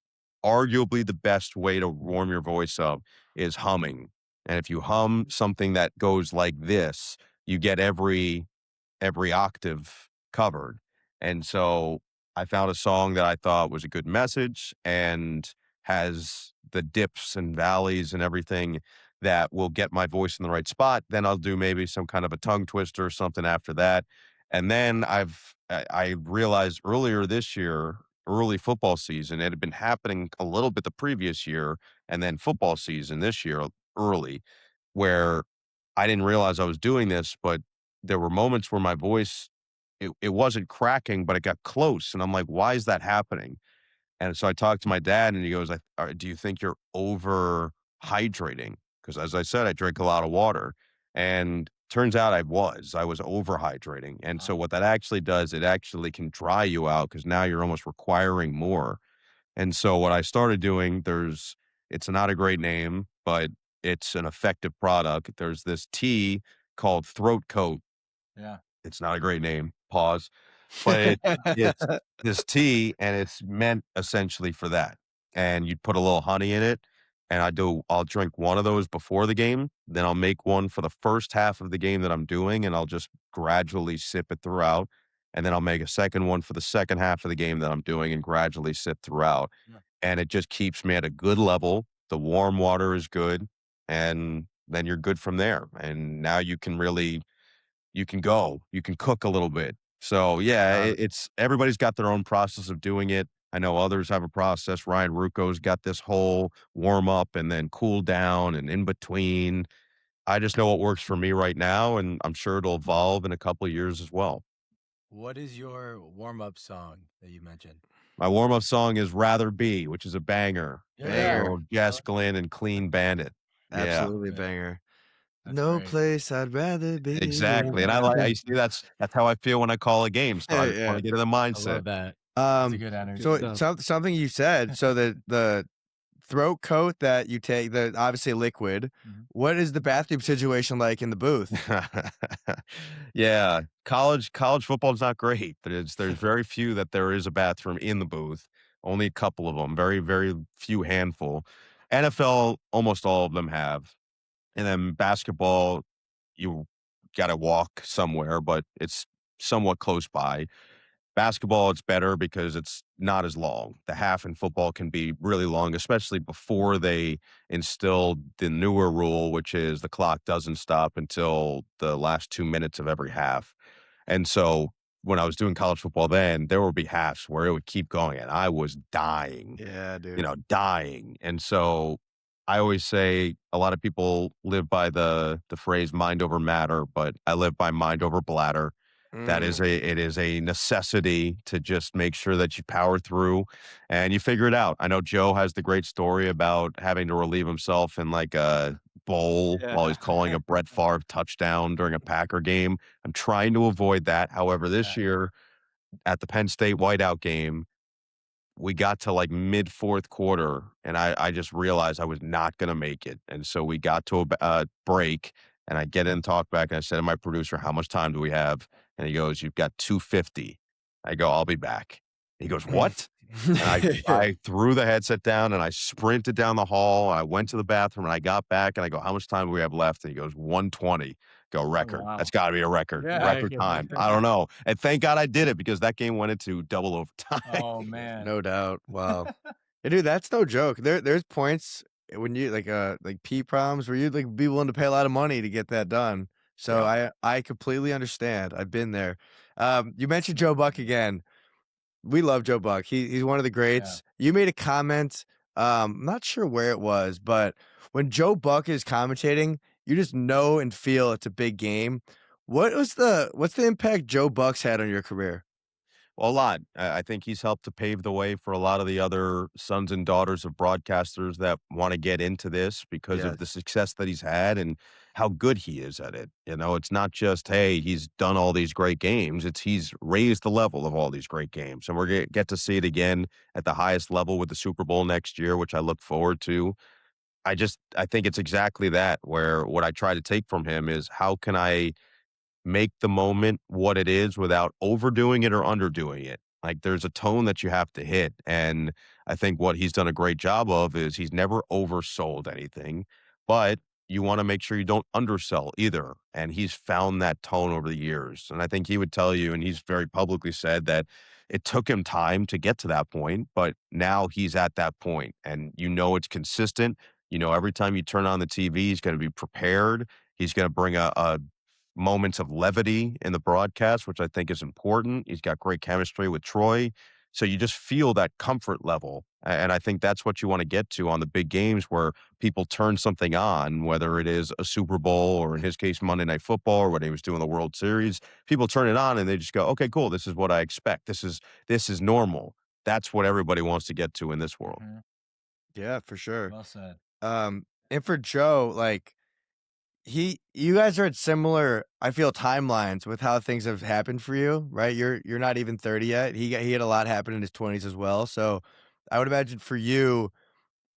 arguably the best way to warm your voice up is humming. And if you hum something that goes like this, you get every octave covered. And so I found a song that I thought was a good message and has the dips and valleys and everything that will get my voice in the right spot. Then I'll do maybe some kind of a tongue twister or something after that. And then I realized earlier this year, early football season, it had been happening a little bit the previous year, and then football season this year early, where I didn't realize I was doing this, but there were moments where my voice, it wasn't cracking, but it got close. And I'm like, why is that happening? And so I talked to my dad, and he goes, do you think you're over hydrating? Because as I said, I drink a lot of water. And turns out I was over hydrating. And so what that actually does, it actually can dry you out because now you're almost requiring more. And so what I started doing, it's not a great name, but it's an effective product. There's this tea called Throat Coat. Yeah. It's not a great name. Pause. But it's this tea, and it's meant essentially for that. And you'd put a little honey in it, and I'll drink one of those before the game. Then I'll make one for the first half of the game that I'm doing, and I'll just gradually sip it throughout. And then I'll make a second one for the second half of the game that I'm doing and gradually sip throughout. Yeah. And it just keeps me at a good level. The warm water is good, and then you're good from there. And now you can cook a little bit. So yeah, it's everybody's got their own process of doing it. I know others have a process. Ryan Rucco's got this whole warm up and then cool down and in between. I just know what works for me right now, and I'm sure it'll evolve in a couple of years as well. What is your warm-up song that you mentioned? My warm-up song is Rather Be, which is a banger. Banger. Little Jess Glynn and Clean Bandit. Absolutely Yeah. banger. That's No great. place I'd rather be. Exactly. And I see that's how I feel when I call a game. So I just Yeah. want to get in the I mindset. love that. It's a good energy. So something you said, so the throat coat that you take, the obviously liquid, what is the bathroom situation like in the booth? Yeah, college football is not great. There's very few that there is a bathroom in the booth. Only a couple of them, very, very few handful. NFL, almost all of them have. And then basketball, you got to walk somewhere, but it's somewhat close by. Basketball, it's better because it's not as long. The half in football can be really long, especially before they instilled the newer rule, which is the clock doesn't stop until the last 2 minutes of every half. And so when I was doing college football then, there would be halves where it would keep going, and I was dying, Yeah, dude. dying. And so I always say a lot of people live by the phrase mind over matter, but I live by mind over bladder. It is a necessity to just make sure that you power through and you figure it out. I know Joe has the great story about having to relieve himself in like a bowl while he's calling a Brett Favre touchdown during a Packer game. I'm trying to avoid that. However, this year at the Penn State whiteout game, we got to like mid fourth quarter and I just realized I was not going to make it. And so we got to a break and I get in talk back and I said to my producer, how much time do we have? And he goes, you've got 250. I go, I'll be back. He goes, what? And I threw the headset down and I sprinted down the hall. I went to the bathroom and I got back and I go, how much time do we have left? And he goes, 120. Go record. wow. That's got to be a record. Yeah. Record time. I don't know. And thank God I did it because that game went into double overtime. Oh man. No doubt. Wow. Yeah, dude, that's no joke. There's points when you like P proms where you'd like be willing to pay a lot of money to get that done. So I completely understand. I've been there. You mentioned Joe Buck again. We love Joe Buck. He's one of the greats. You made a comment. I'm not sure where it was, but when Joe Buck is commentating, you just know and feel it's a big game. What's the impact Joe Buck's had on your career? Well, a lot. I think he's helped to pave the way for a lot of the other sons and daughters of broadcasters that want to get into this because of the success that he's had and how good he is at it. It's not just, hey, he's done all these great games. It's he's raised the level of all these great games. And we're going to get to see it again at the highest level with the Super Bowl next year, which I look forward to. I think it's exactly that, where what I try to take from him is how can I make the moment what it is without overdoing it or underdoing it. Like there's a tone that you have to hit. And I think what he's done a great job of is he's never oversold anything, but you want to make sure you don't undersell either. And he's found that tone over the years. And I think he would tell you, and he's very publicly said that it took him time to get to that point, but now he's at that point and it's consistent. Every time you turn on the TV, he's going to be prepared. He's going to bring a moments of levity in the broadcast, which I think is important. He's got great chemistry with Troy. So you just feel that comfort level. And I think that's what you want to get to on the big games where people turn something on, whether it is a Super Bowl or in his case, Monday Night Football or when he was doing the World Series. People turn it on and they just go, okay, cool. This is what I expect. This is normal. That's what everybody wants to get to in this world. Yeah, for sure. Well said. And for Joe, like you guys are at similar, I feel, timelines with how things have happened for you, right? You're not even 30 yet. He had a lot happen in his 20s as well. So I would imagine for you,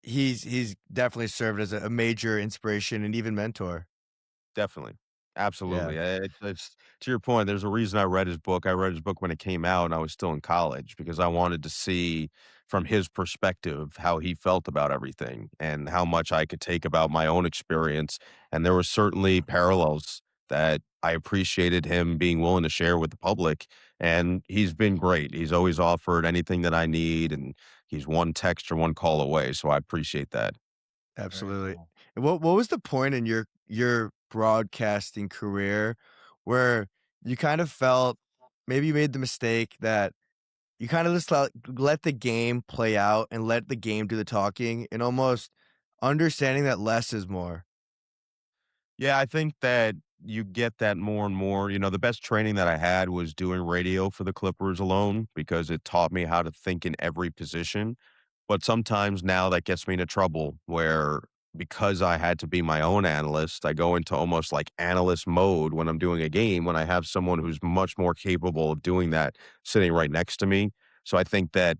he's definitely served as a major inspiration and even mentor. Definitely. Absolutely. It's to your point, there's a reason I read his book. I read his book when it came out and I was still in college because I wanted to see from his perspective how he felt about everything and how much I could take about my own experience. And there were certainly parallels that I appreciated him being willing to share with the public. And he's been great. He's always offered anything that I need and he's one text or one call away. So I appreciate that. Absolutely. And what was the point in your broadcasting career where you kind of felt maybe you made the mistake that you kind of just let the game play out and let the game do the talking and almost understanding that less is more? Yeah, I think that you get that more and more. The best training that I had was doing radio for the Clippers alone because it taught me how to think in every position. But sometimes now that gets me into trouble where because I had to be my own analyst, I go into almost like analyst mode when I'm doing a game when I have someone who's much more capable of doing that sitting right next to me. So I think that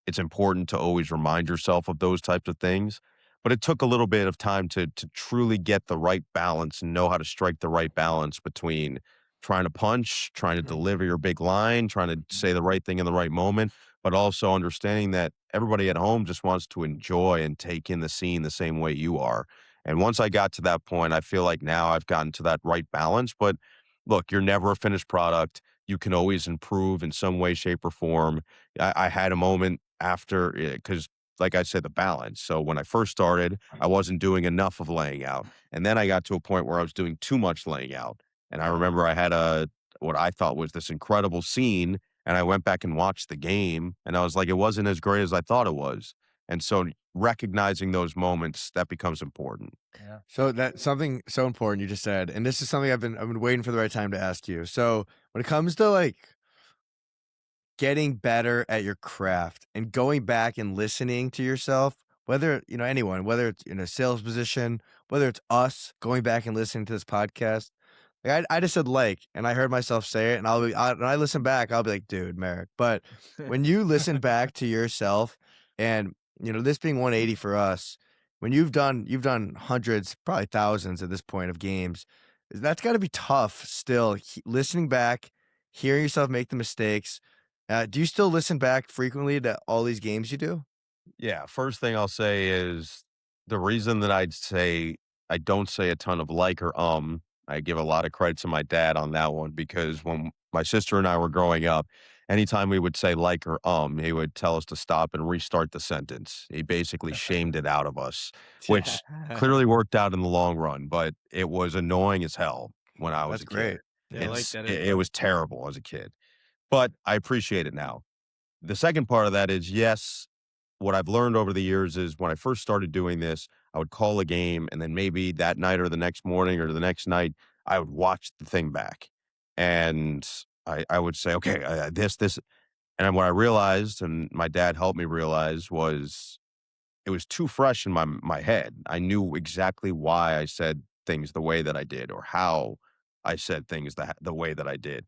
it's important to always remind yourself of those types of things. But it took a little bit of time to truly get the right balance and know how to strike the right balance between trying to punch, trying to deliver your big line, trying to say the right thing in the right moment, but also understanding that everybody at home just wants to enjoy and take in the scene the same way you are. And once I got to that point, I feel like now I've gotten to that right balance. But look, you're never a finished product. You can always improve in some way, shape, or form. I had a moment after, because like I said, the balance. So when I first started, I wasn't doing enough of laying out. And then I got to a point where I was doing too much laying out. And I remember I had what I thought was this incredible scene. And I went back and watched the game and I was like, it wasn't as great as I thought it was. And so recognizing those moments, that becomes important. Yeah. So that's something so important you just said, and this is something I've been waiting for the right time to ask you. So when it comes to like getting better at your craft and going back and listening to yourself, whether anyone, whether it's in a sales position, whether it's us going back and listening to this podcast, like I just said and I heard myself say it, and when I listen back, I'll be like, dude, Merrick. But when you listen back to yourself, and this being 180 for us, when you've done hundreds, probably thousands at this point of games, that's got to be tough. Still listening back, hearing yourself make the mistakes. Do you still listen back frequently to all these games you do? Yeah. First thing I'll say is the reason that I don't say a ton of I give a lot of credit to my dad on that one because when my sister and I were growing up, anytime we would say he would tell us to stop and restart the sentence. He basically shamed it out of us, which clearly worked out in the long run, but it was annoying as hell when I was That's a great. kid. Yeah, I like that It was terrible as a kid, but I appreciate it now. The second part of that is yes, what I've learned over the years is when I first started doing this, I would call a game and then maybe that night or the next morning or the next night, I would watch the thing back. And I would say, okay, this. And then what I realized, and my dad helped me realize, was it was too fresh in my head. I knew exactly why I said things the way that I did or how I said things the way that I did.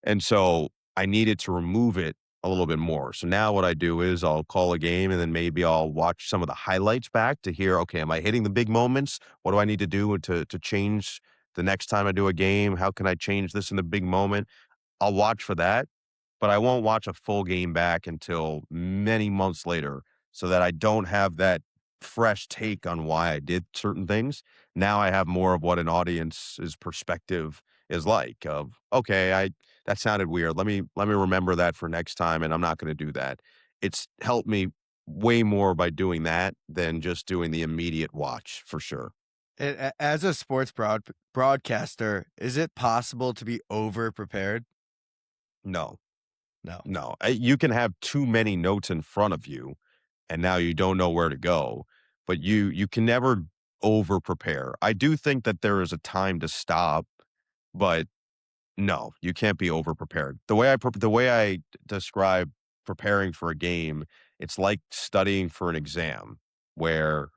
And so I needed to remove it a little bit more. So now what I do is I'll call a game and then maybe I'll watch some of the highlights back to hear, okay, am I hitting the big moments? What do I need to do to change the next time I do a game? How can I change this in the big moment? I'll watch for that, but I won't watch a full game back until many months later so that I don't have that fresh take on why I did certain things. Now I have more of what an audience's perspective is like of, okay, that sounded weird. Let me remember that for next time and I'm not going to do that. It's helped me way more by doing that than just doing the immediate watch for sure. As a sports broadcaster, is it possible to be over prepared? No. No. No, you can have too many notes in front of you, and now you don't know where to go. But you can never over prepare. I do think that there is a time to stop, but no, you can't be over prepared. The way I describe preparing for a game, it's like studying for an exam, where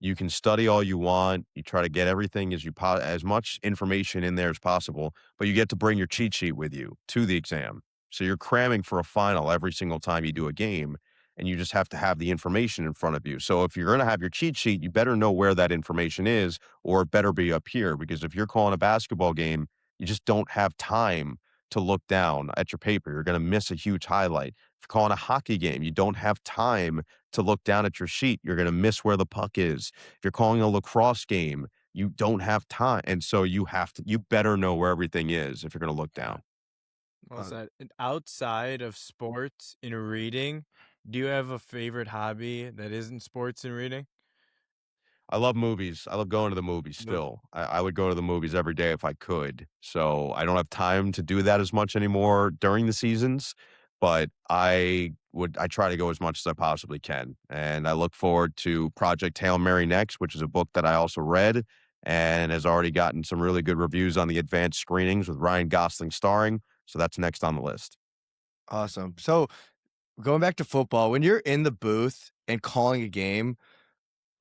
you can study all you want. You try to get everything as much information in there as possible, but you get to bring your cheat sheet with you to the exam. So you're cramming for a final every single time you do a game, and you just have to have the information in front of you. So if you're going to have your cheat sheet, you better know where that information is, or it better be up here. Because if you're calling a basketball game, you just don't have time to look down at your paper. You're going to miss a huge highlight. If you're calling a hockey game, you don't have time to look down at your sheet. You're going to miss where the puck is. If you're calling a lacrosse game, you don't have time. And so you better know where everything is if you're going to look down. Well said. And outside of sports and reading, do you have a favorite hobby that isn't sports and reading? I love movies. I love going to the movies still. I would go to the movies every day if I could. So I don't have time to do that as much anymore during the seasons, but I try to go as much as I possibly can. And I look forward to Project Hail Mary next, which is a book that I also read and has already gotten some really good reviews on the advanced screenings with Ryan Gosling starring. So that's next on the list. Awesome. So going back to football, when you're in the booth and calling a game,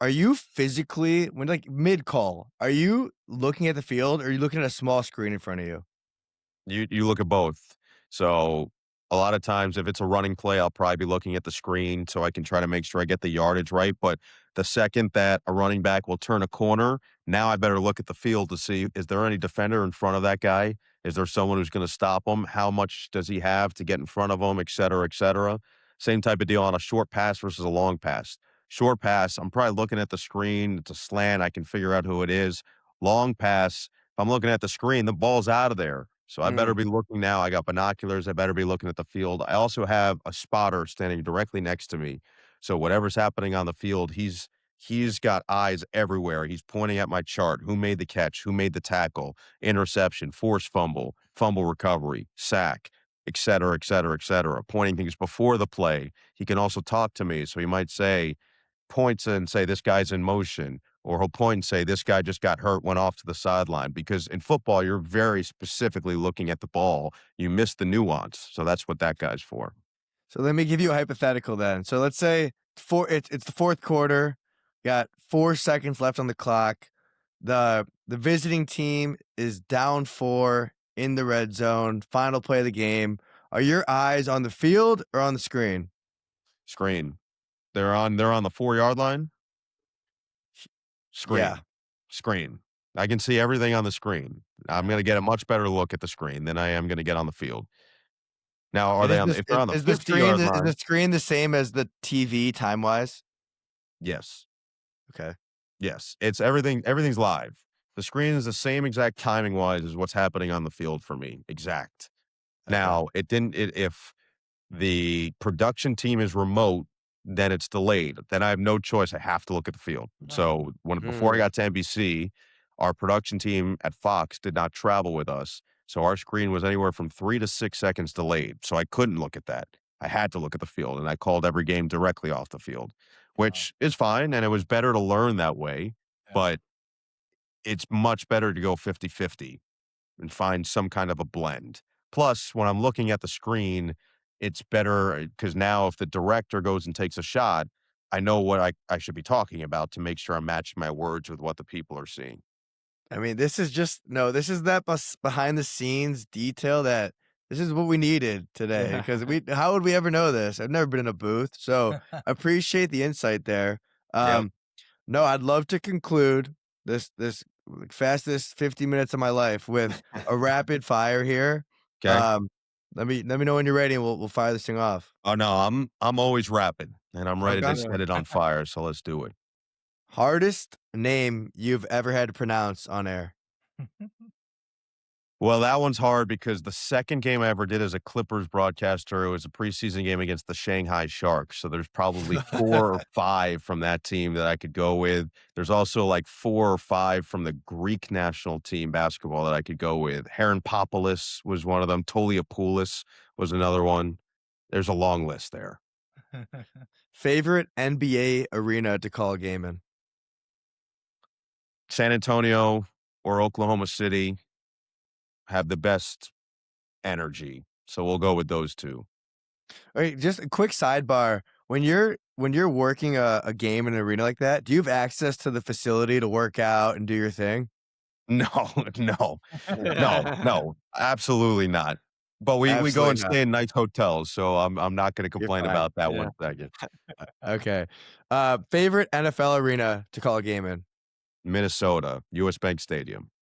are you physically, when like mid call, are you looking at the field or are you looking at a small screen in front of you? You look at both. So a lot of times if it's a running play, I'll probably be looking at the screen so I can try to make sure I get the yardage right. But the second that a running back will turn a corner, now I better look at the field to see, is there any defender in front of that guy? Is there someone who's going to stop him? How much does he have to get in front of him, et cetera, et cetera? Same type of deal on a short pass versus a long pass. Short pass, I'm probably looking at the screen. It's a slant. I can figure out who it is. Long pass, if I'm looking at the screen, the ball's out of there. So I better be looking now. I got binoculars. I better be looking at the field. I also have a spotter standing directly next to me. So whatever's happening on the field, he's got eyes everywhere. He's pointing at my chart. Who made the catch? Who made the tackle? Interception, forced fumble, fumble recovery, sack, et cetera, et cetera, et cetera. Pointing things before the play. He can also talk to me. So he might points and say, this guy's in motion, or he'll point and say, this guy just got hurt, went off to the sideline. Because in football, you're very specifically looking at the ball. You miss the nuance. So that's what that guy's for. So let me give you a hypothetical then. So let's say it's the fourth quarter. Got 4 seconds left on the clock. The visiting team is down 4 in the red zone. Final play of the game. Are your eyes on the field or on the screen? Screen. They're on the 4-yard line. Screen. Yeah. Screen. I can see everything on the screen. I'm going to get a much better look at the screen than I am going to get on the field. Now, are they on? If they're on the 50-yard line, is the screen the same as the TV time wise? Yes. Okay. Yes. It's everything. Everything's live. The screen is the same exact timing wise as what's happening on the field for me. Exact. Okay. Now, if the production team is remote, then it's delayed. Then I have no choice. I have to look at the field. So before I got to NBC, our production team at Fox did not travel with us. So our screen was anywhere from 3 to 6 seconds delayed. So I couldn't look at that. I had to look at the field, and I called every game directly off the field, which is fine. And it was better to learn that way, but it's much better to go 50-50 and find some kind of a blend. Plus, when I'm looking at the screen, it's better because now if the director goes and takes a shot, I know what I should be talking about to make sure I'm matching my words with what the people are seeing. I mean, this is that behind the scenes detail that this is what we needed today. Because how would we ever know this? I've never been in a booth. So appreciate the insight there. No, I'd love to conclude this fastest 50 minutes of my life with a rapid fire here. Okay. Let me know when you're ready, and we'll fire this thing off. Oh no, I'm always rapid, and I'm ready to set it on fire. So let's do it. Hardest name you've ever had to pronounce on air? Well, that one's hard because the second game I ever did as a Clippers broadcaster, it was a preseason game against the Shanghai Sharks. So there's probably 4 or 5 from that team that I could go with. There's also like 4 or 5 from the Greek national team basketball that I could go with. Heron-Popoulos was one of them. Toliopoulos was another one. There's a long list there. Favorite NBA arena to call a game in? San Antonio or Oklahoma City have the best energy. So we'll go with those 2. All right, just a quick sidebar. When you're working a game in an arena like that, do you have access to the facility to work out and do your thing? No, absolutely not. But we go and Absolutely not. stay in nice hotels, so I'm not going to complain fine. about that one second. Okay. Favorite NFL arena to call a game in? Minnesota, US Bank Stadium.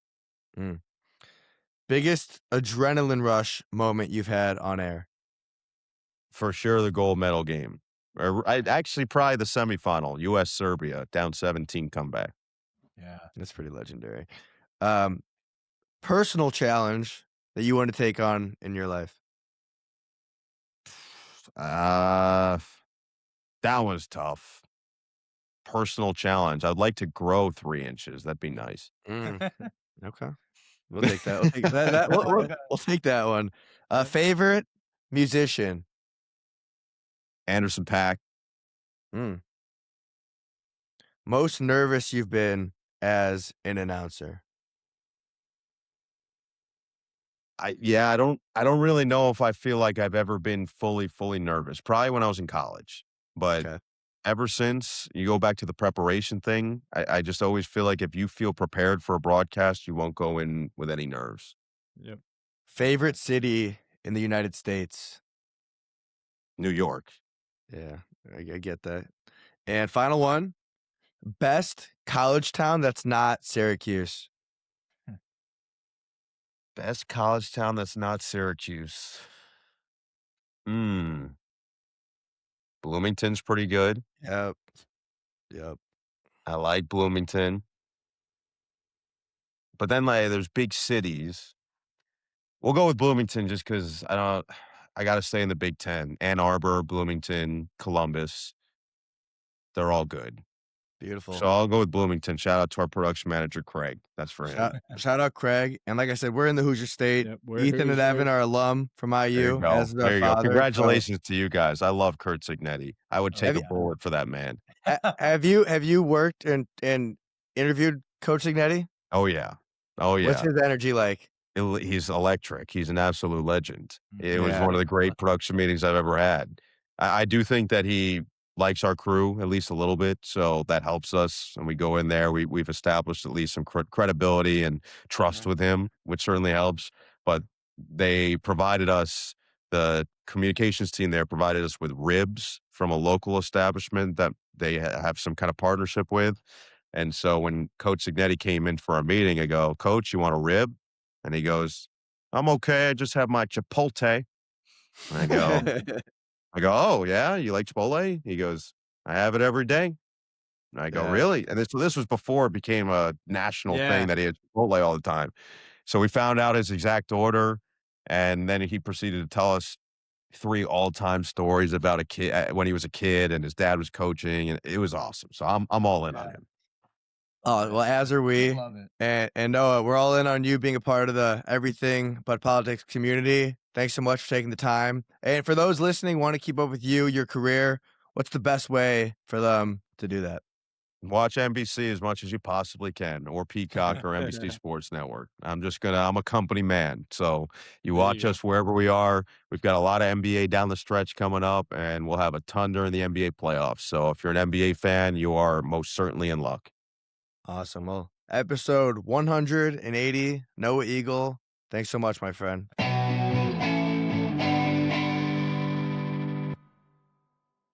Biggest adrenaline rush moment you've had on air? For sure the gold medal game. Actually, probably the semifinal, US-Serbia, down 17 comeback. Yeah. That's pretty legendary. Personal challenge that you want to take on in your life? That was tough. Personal challenge. I'd like to grow 3 inches. That'd be nice. Okay. We'll take that. We'll take that one. Favorite musician? Anderson .Paak. Most nervous you've been as an announcer? I don't really know if I feel like I've ever been fully nervous. Probably when I was in college. But ever since, you go back to the preparation thing, I just always feel like if you feel prepared for a broadcast, you won't go in with any nerves. Yep. Favorite city in the United States? New York. Yeah, I get that. And final one, best college town that's not Syracuse? Best college town that's not Syracuse. Bloomington's pretty good. Yep. Yep. I like Bloomington. But then, like, there's big cities. We'll go with Bloomington just because I got to stay in the Big Ten. Ann Arbor, Bloomington, Columbus. They're all good. Beautiful. So I'll go with Bloomington. Shout out to our production manager, Craig. That's for him. Shout out Craig. And like I said, we're in the Hoosier State. Yep, we're Ethan and Evan Hoosier. are alum from There you IU, go. as is our There you go. father. Congratulations to you guys. I love Kurt Signetti. I would take Have a bullet for that man. Have you worked and interviewed Coach Signetti? Oh, yeah. Oh, yeah. What's his energy like? He's electric. He's an absolute legend. It was Yeah. one of the great production meetings I've ever had. I do think that he likes our crew at least a little bit, so that helps us. And we go in there, we've established at least some credibility and trust with him, which certainly helps. But they provided us, the communications team there provided us with ribs from a local establishment that they have some kind of partnership with. And so when Coach Signetti came in for our meeting, I go, "Coach, you want a rib?" And he goes, "I'm okay. I just have my Chipotle." And I go, "Oh, yeah? You like Chipotle?" He goes, "I have it every day." And I go, Yeah. "Really?" And this was before it became a national Yeah. thing that he had Chipotle all the time. So we found out his exact order, and then he proceeded to tell us 3 all-time stories about a kid when he was a kid and his dad was coaching, and it was awesome. So I'm all in on him. Oh, well, as are we. Love it. And Noah, we're all in on you being a part of the Everything But Politics community. Thanks so much for taking the time. And for those listening, want to keep up with you, your career, what's the best way for them to do that? Watch NBC as much as you possibly can, or Peacock or NBC Sports Network. I'm a company man. So you There watch you us wherever we are. We've got a lot of NBA down the stretch coming up, and we'll have a ton during the NBA playoffs. So if you're an NBA fan, you are most certainly in luck. Awesome. Well, episode 180, Noah Eagle. Thanks so much, my friend.